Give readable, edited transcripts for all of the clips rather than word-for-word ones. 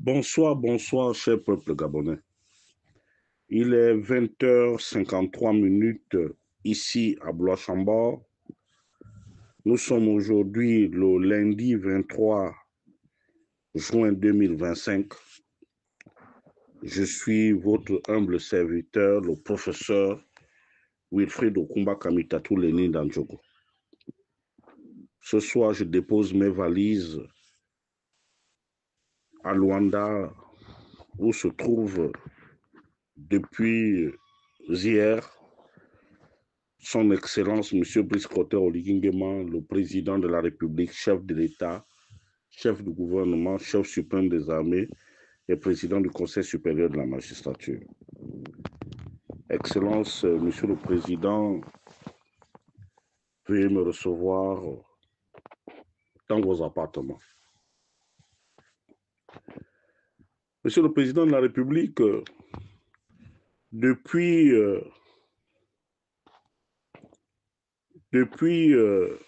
Bonsoir, bonsoir, cher peuple gabonais. Il est 20h53 ici à Blois-Chambord. Nous sommes aujourd'hui le lundi 23 juin 2025. Je suis votre humble serviteur, le professeur Wilfried Okumba Kamitatou Lénine Dandjogo. Ce soir, je dépose mes valises à Luanda, où se trouve depuis hier Son Excellence M. Brice Clotaire Oligui Nguema, le président de la République, chef de l'État, chef du gouvernement, chef suprême des armées et président du Conseil supérieur de la magistrature. Excellence, Monsieur le Président, veuillez me recevoir dans vos appartements. Monsieur le Président de la République, depuis que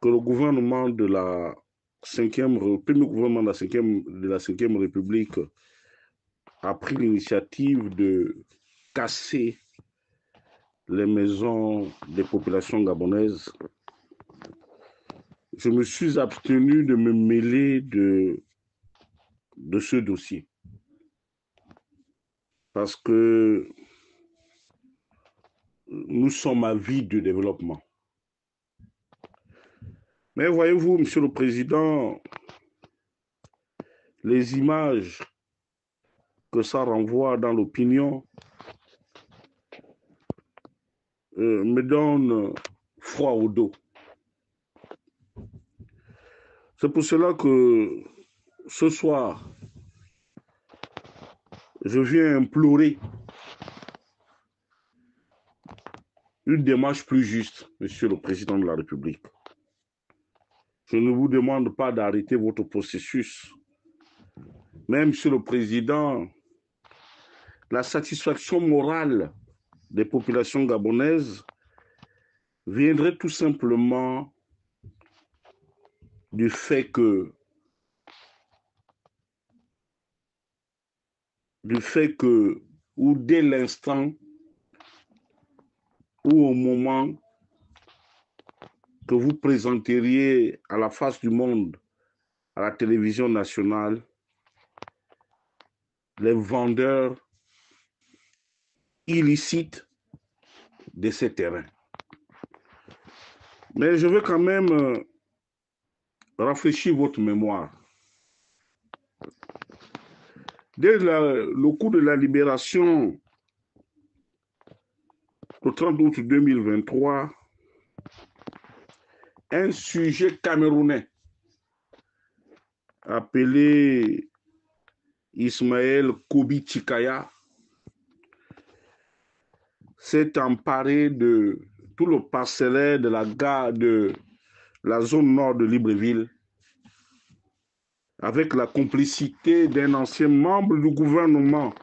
le gouvernement de la premier gouvernement de la 5e République a pris l'initiative de casser les maisons des populations gabonaises, je me suis abstenu de me mêler de ce dossier. Parce que nous sommes à vide de développement. Mais voyez-vous, Monsieur le Président, les images que ça renvoie dans l'opinion me donnent froid au dos. C'est pour cela que ce soir, je viens implorer une démarche plus juste, Monsieur le Président de la République. Je ne vous demande pas d'arrêter votre processus. Mais, Monsieur le Président, la satisfaction morale des populations gabonaises viendrait tout simplement du fait que ou dès l'instant ou au moment que vous présenteriez à la face du monde, à la télévision nationale, les vendeurs illicites de ces terrains. Mais je veux quand même rafraîchir votre mémoire. Dès le coup de la libération, le 30 août 2023, un sujet camerounais appelé Ismaël Kobi Chikaya s'est emparé de tout le parcellaire de la gare de la zone nord de Libreville avec la complicité d'un ancien membre du gouvernement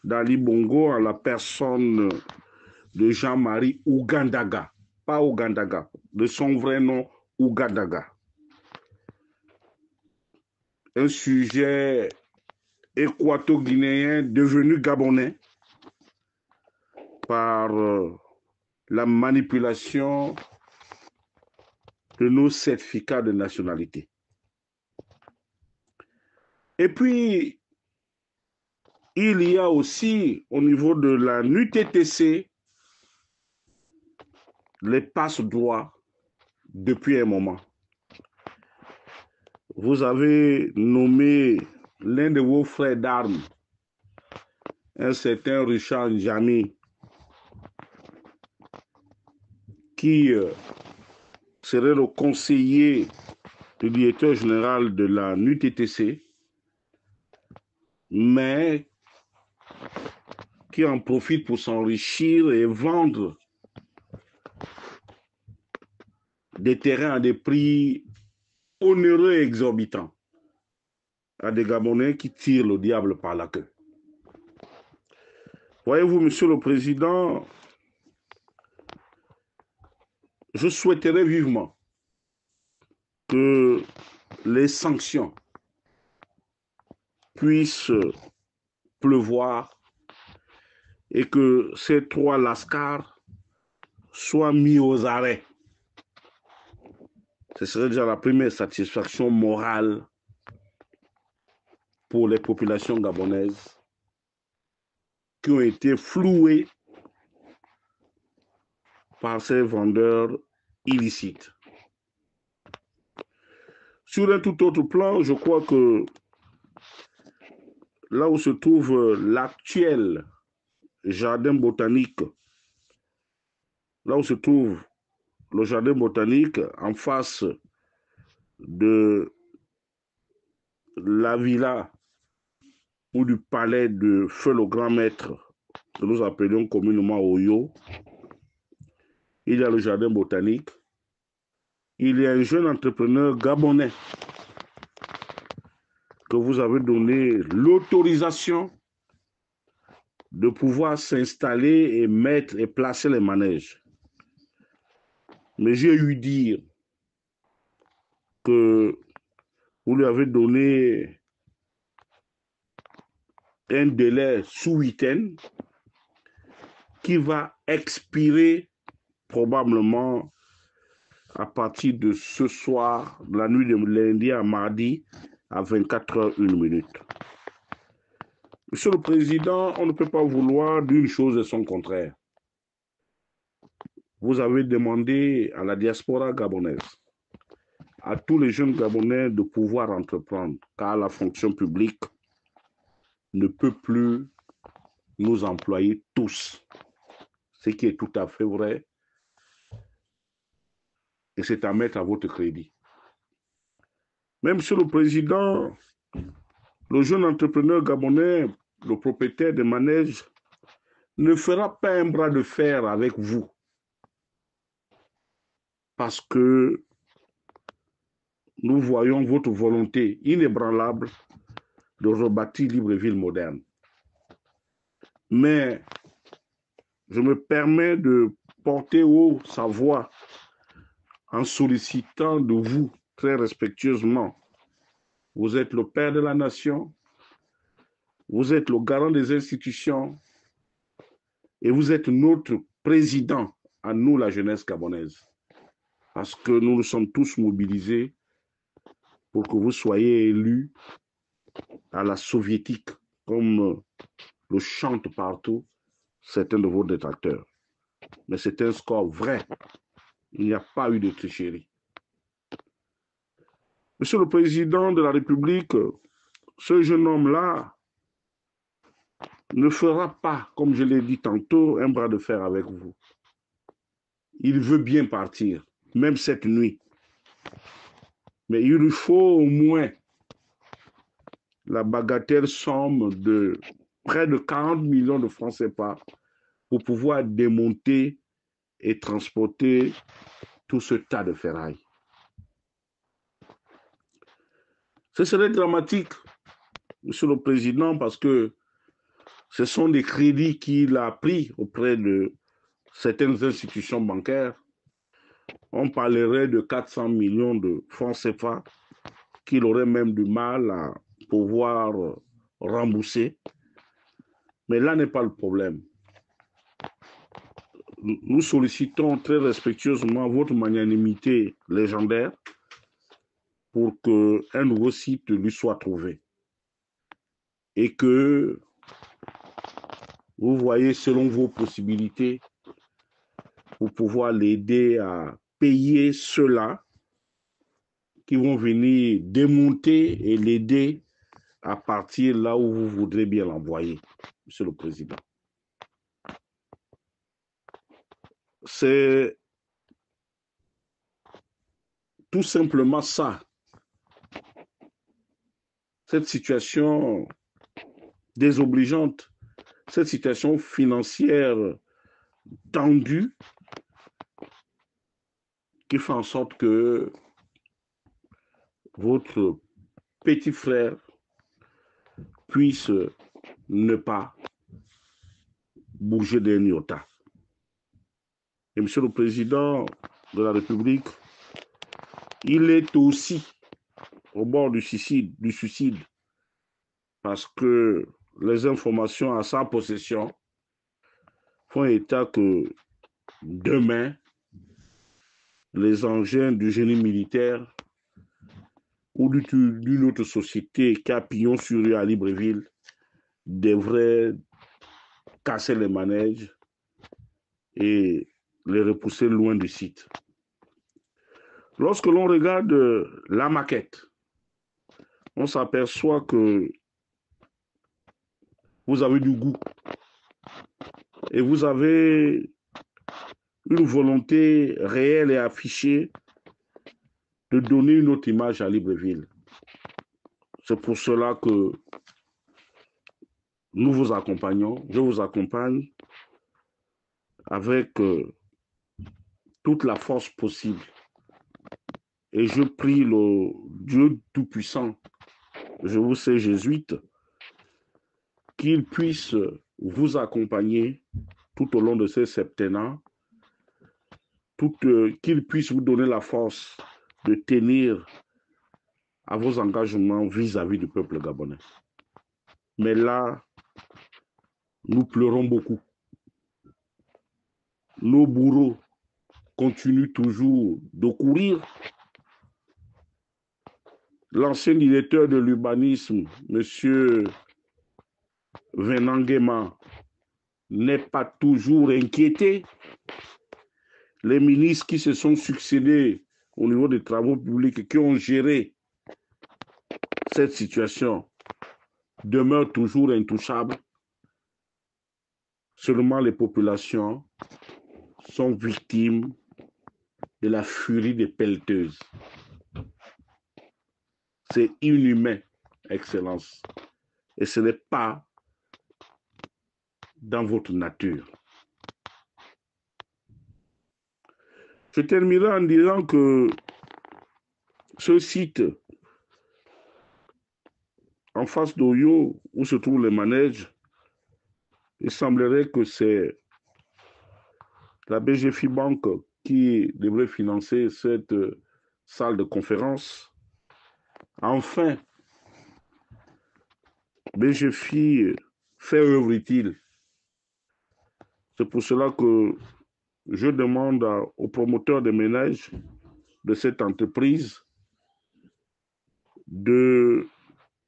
d'Ali Bongo à la personne de Jean-Marie Ougandaga, pas Ougandaga, de son vrai nom Ougandaga. Un sujet équato-guinéen devenu gabonais par la manipulation de nos certificats de nationalité. Et puis, il y a aussi, au niveau de la NUTTC, les passe-droits depuis un moment. Vous avez nommé l'un de vos frères d'armes, un certain Richard Njami, qui serait le conseiller du directeur général de la NUTTC, mais qui en profite pour s'enrichir et vendre des terrains à des prix onéreux et exorbitants à des Gabonais qui tirent le diable par la queue. Voyez-vous, Monsieur le Président, je souhaiterais vivement que les sanctions puisse pleuvoir et que ces 3 lascars soient mis aux arrêts. Ce serait déjà la première satisfaction morale pour les populations gabonaises qui ont été flouées par ces vendeurs illicites. Sur un tout autre plan, je crois que là où se trouve l'actuel jardin botanique, là où se trouve le jardin botanique en face de la villa ou du palais de Feu le Grand Maître, que nous appelions communément Oyo, il y a le jardin botanique, il y a un jeune entrepreneur gabonais que vous avez donné l'autorisation de pouvoir s'installer et mettre et placer les manèges. Mais j'ai eu dire que vous lui avez donné un délai sous week-end qui va expirer probablement à partir de ce soir, la nuit de lundi à mardi, à 24h01. Monsieur le Président, on ne peut pas vouloir d'une chose et son contraire. Vous avez demandé à la diaspora gabonaise, à tous les jeunes Gabonais de pouvoir entreprendre, car la fonction publique ne peut plus nous employer tous, ce qui est tout à fait vrai, et c'est à mettre à votre crédit. Mais Monsieur le Président, le jeune entrepreneur gabonais, le propriétaire des manèges, ne fera pas un bras de fer avec vous, parce que nous voyons votre volonté inébranlable de rebâtir Libreville moderne. Mais je me permets de porter haut sa voix en sollicitant de vous très respectueusement. Vous êtes le père de la nation, vous êtes le garant des institutions et vous êtes notre président à nous, la jeunesse gabonaise. Parce que nous nous sommes tous mobilisés pour que vous soyez élus à la soviétique, comme le chantent partout certains de vos détracteurs. Mais c'est un score vrai. Il n'y a pas eu de tricherie. Monsieur le Président de la République, ce jeune homme-là ne fera pas, comme je l'ai dit tantôt, un bras de fer avec vous. Il veut bien partir, même cette nuit. Mais il lui faut au moins la bagatelle somme de près de 40 millions de francs CFA pour pouvoir démonter et transporter tout ce tas de ferraille. Ce serait dramatique, Monsieur le Président, parce que ce sont des crédits qu'il a pris auprès de certaines institutions bancaires. On parlerait de 400 millions de francs CFA qu'il aurait même du mal à pouvoir rembourser. Mais là n'est pas le problème. Nous sollicitons très respectueusement votre magnanimité légendaire pour qu'un nouveau site lui soit trouvé. Et que vous voyez selon vos possibilités pour pouvoir l'aider à payer ceux-là qui vont venir démonter et l'aider à partir là où vous voudrez bien l'envoyer, Monsieur le Président. C'est tout simplement ça. Cette situation désobligeante, cette situation financière tendue qui fait en sorte que votre petit frère puisse ne pas bouger d'un iota. Et Monsieur le Président de la République, il est aussi au bord du suicide. parce que les informations à sa possession font état que demain, les engins du génie militaire ou d'une autre société qui a pignon sur rue à Libreville devraient casser les manèges et les repousser loin du site. Lorsque l'on regarde la maquette, on s'aperçoit que vous avez du goût et vous avez une volonté réelle et affichée de donner une autre image à Libreville. C'est pour cela que nous vous accompagnons, je vous accompagne avec toute la force possible. Et je prie le Dieu Tout-Puissant, je vous sais jésuite, qu'il puisse vous accompagner tout au long de ces septennats, qu'il puisse vous donner la force de tenir à vos engagements vis-à-vis du peuple gabonais. Mais là, nous pleurons beaucoup. Nos bourreaux continuent toujours de courir. L'ancien directeur de l'urbanisme, M. Venanguema, n'est pas toujours inquiété. Les ministres qui se sont succédés au niveau des travaux publics et qui ont géré cette situation demeurent toujours intouchables. Seulement les populations sont victimes de la furie des pelleteuses. C'est inhumain, Excellence. Et ce n'est pas dans votre nature. Je terminerai en disant que ce site, en face d'Oyo, où se trouvent les manèges, il semblerait que c'est la BGFI Bank qui devrait financer cette salle de conférence. Enfin, BGFI fait œuvre utile. C'est pour cela que je demande aux promoteurs de ménages de cette entreprise de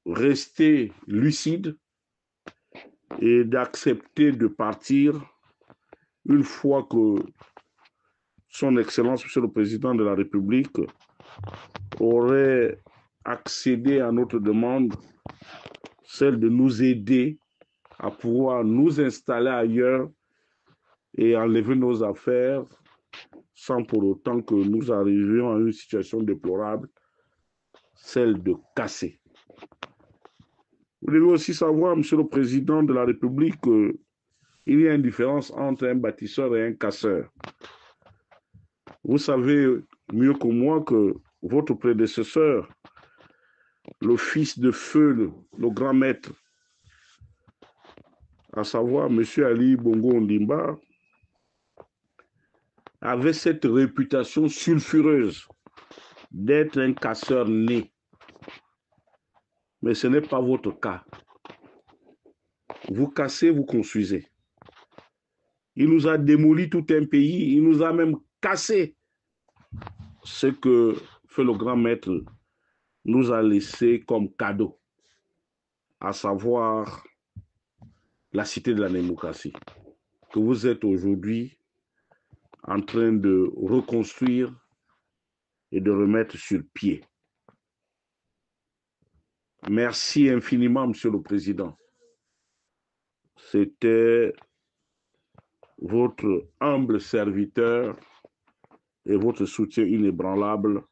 rester lucide et d'accepter de partir une fois que son Excellence, Monsieur le Président de la République, aurait accédé à notre demande, celle de nous aider à pouvoir nous installer ailleurs et enlever nos affaires sans pour autant que nous arrivions à une situation déplorable, celle de casser. Vous devez aussi savoir, Monsieur le Président de la République, qu'il y a une différence entre un bâtisseur et un casseur. Vous savez mieux que moi que votre prédécesseur, le fils de feu, le grand maître, à savoir M. Ali Bongo Ondimba, avait cette réputation sulfureuse d'être un casseur né. Mais ce n'est pas votre cas. Vous cassez, vous construisez. Il nous a démoli tout un pays, il nous a même cassé. Ce que fait le grand maître nous a laissé comme cadeau, à savoir la cité de la démocratie, que vous êtes aujourd'hui en train de reconstruire et de remettre sur pied. Merci infiniment, Monsieur le Président. C'était votre humble serviteur et votre soutien inébranlable,